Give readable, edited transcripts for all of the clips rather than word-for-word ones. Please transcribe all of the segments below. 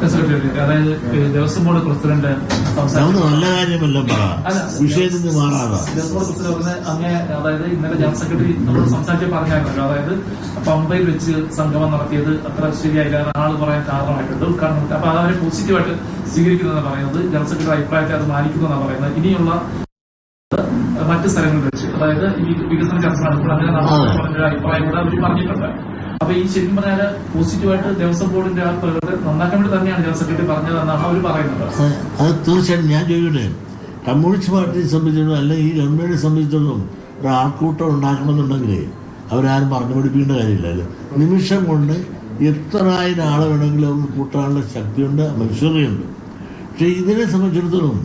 അതായത് Devaswom board president നല്ല കാര്യമല്ല വിഷയത്തിൽ നിന്ന് മാറാതെ ദേവസ്വം ബോർഡ് പ്രസിഡന്റ് അങ്ങനെ അതായത് ഇന്നലെ ജനറൽ സെക്രട്ടറി നമ്മളോട് സംസാരിച്ച് പറഞ്ഞായിരുന്നല്ലോ, അതായത് പമ്പയിൽ വെച്ച് സംഗമം നടത്തിയത് അത്ര ശരിയായില്ല, ആള് പറയാൻ കാരണമായിട്ടുണ്ട് ഉദ്ഘാടനം. അപ്പൊ അവരെ പോസിറ്റീവായിട്ട് സ്വീകരിക്കുന്നതെന്ന് പറയുന്നത് ജനറൽ സെക്രട്ടറി അഭിപ്രായത്തെ അത് മാനിക്കുന്നതെന്നാണ് പറയുന്നത്. ഇനിയുള്ള മറ്റ് സ്ഥലങ്ങളിൽ വെച്ച് അതായത് ഈ വികസന ചർച്ച നടത്തുമ്പോൾ അങ്ങനെ നടത്തുന്ന അഭിപ്രായം കൂടെ അവർ പറഞ്ഞിട്ടുണ്ട്. അപ്പൊ ഈ ശരിക്കും പറഞ്ഞാൽ പോസിറ്റീവായിട്ട് ദേവസ്വം ബോർഡിന്റെ ആൾക്കാരുടെ നന്നാക്കാൻ വേണ്ടി തന്നെയാണ് ജനറൽ സെക്രട്ടറി പറഞ്ഞതെന്നാണ് അവർ പറയുന്നത്. അത് തീർച്ചയായിട്ടും ഞാൻ ചോദിക്കട്ടെ, കമ്മ്യൂണിസ്റ്റ് പാർട്ടിയെ സംബന്ധിച്ചിടത്തോളം അല്ലെങ്കിൽ ഈ ഗവൺമെന്റിനെ സംബന്ധിച്ചിടത്തോളം ഒരു ആൾക്കൂട്ടം ഉണ്ടാക്കണമെന്നുണ്ടെങ്കിൽ അവരാരും പറഞ്ഞു പഠിപ്പിക്കേണ്ട കാര്യമില്ലല്ലോ. നിമിഷം കൊണ്ട് എത്രായിരം ആളെ വേണമെങ്കിലും അവർക്ക് കൂട്ടാനുള്ള ശക്തിയുണ്ട്, മനുഷ്യതയുണ്ട്. പക്ഷെ ഇതിനെ സംബന്ധിച്ചിടത്തോളം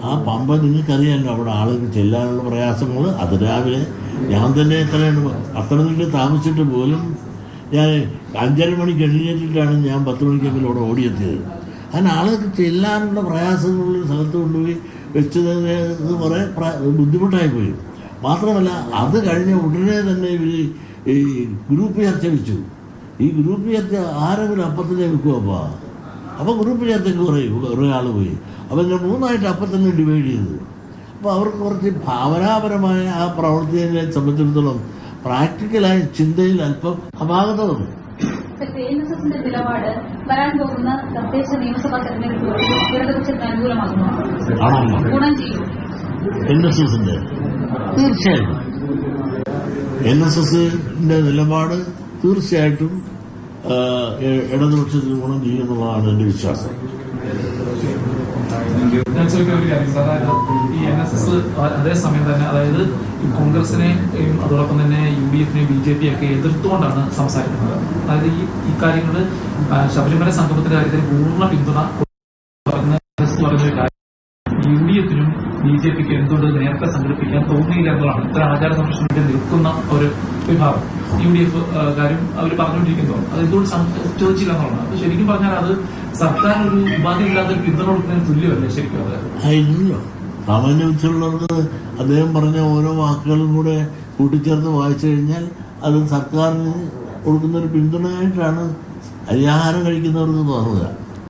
ആ പമ്പ നിങ്ങൾക്കറിയാമല്ലോ, അവിടെ ആളുകൾ ചെല്ലാനുള്ള പ്രയാസങ്ങൾ. അത് രാവിലെ ഞാൻ തന്നെ എത്രയാണ് പത്തനംതിട്ട താമസിച്ചിട്ട് പോലും ഞാൻ 5:30 മണിക്ക് എഴുന്നേറ്റിട്ടാണ് ഞാൻ 10 മണിക്കെങ്കിലും അവിടെ ഓടിയെത്തിയത്. അങ്ങനെ ആളുകൾക്ക് ചെല്ലാനുള്ള പ്രയാസങ്ങളുള്ള സ്ഥലത്ത് കൊണ്ടുപോയി വെച്ചത് കുറേ ബുദ്ധിമുട്ടായിപ്പോയി. മാത്രമല്ല അത് കഴിഞ്ഞ ഉടനെ തന്നെ ഇവർ ഈ ഗ്രൂപ്പ് ചർച്ച വെച്ചു. ഈ ഗ്രൂപ്പ് ചർച്ച ആരെങ്കിലും അപ്പത്തിനെ വെക്കുമോ? അപ്പോൾ ഗ്രൂപ്പ് ചർച്ചയ്ക്ക് കുറേ ആൾ പോയി. അപ്പം ഞാൻ 3 അപ്പം തന്നെ ഡിവൈഡ് ചെയ്തു. അപ്പോൾ അവർക്ക് കുറച്ച് ഭാവനാപരമായ ആ പ്രവർത്തിയെ സംബന്ധിച്ചിടത്തോളം പ്രാക്ടിക്കലായ ചിന്തയിൽ അല്പം അപാകത തോന്നും. NSSന്റെ തീർച്ചയായിട്ടും NSSന്റെ നിലപാട് തീർച്ചയായിട്ടും ഇടതുപക്ഷത്തിന് ഗുണം ചെയ്യുന്നതാണ് എൻ്റെ വിശ്വാസം. ഞാൻ ചോദിക്കുന്ന ഒരു കാര്യം, അതായത് ഈ NSS അതേസമയം തന്നെ അതായത് ഈ കോൺഗ്രസിനെയും അതോടൊപ്പം തന്നെ UDF-നെയും BJP ഒക്കെ എതിർത്തുകൊണ്ടാണ് സംസാരിക്കുന്നത്. അതായത് ഈ കാര്യങ്ങൾ ശബരിമല സംഗമത്തിന്റെ കാര്യത്തിൽ പൂർണ്ണ പിന്തുണ പറഞ്ഞൊരു കാര്യം UDF-നും BJP-ക്കും എന്തുകൊണ്ട് നേരത്തെ സംഘടിപ്പിക്കാൻ തോന്നിയില്ല എന്നതാണ് ഇത്ര ആചാര സംരക്ഷണത്തിൽ നിൽക്കുന്ന ഒരു വിഭാഗം. UDF കാര്യം അവർ പറഞ്ഞുകൊണ്ടിരിക്കുന്നു, അത് എന്തുകൊണ്ട് ചോദിച്ചില്ല എന്നുള്ളതാണ്. അത് ശരിക്കും പറഞ്ഞാൽ അത് സർക്കാർ ഒരു ഉപാധിയില്ലാത്ത പിന്തുണ കൊടുക്കുന്നതിന് തുല്യമല്ലേ ശരിക്കും? അത് ഇല്ലല്ലോ. സാമാന്യ ബുദ്ധിയുള്ളവർക്ക് അദ്ദേഹം പറഞ്ഞ ഓരോ വാക്കുകളും കൂടെ കൂട്ടിച്ചേർത്ത് വായിച്ചു കഴിഞ്ഞാൽ അത് സർക്കാരിന് കൊടുക്കുന്നൊരു പിന്തുണയായിട്ടാണ് അരിയാഹാരം കഴിക്കുന്നവർക്ക് തോന്നുക.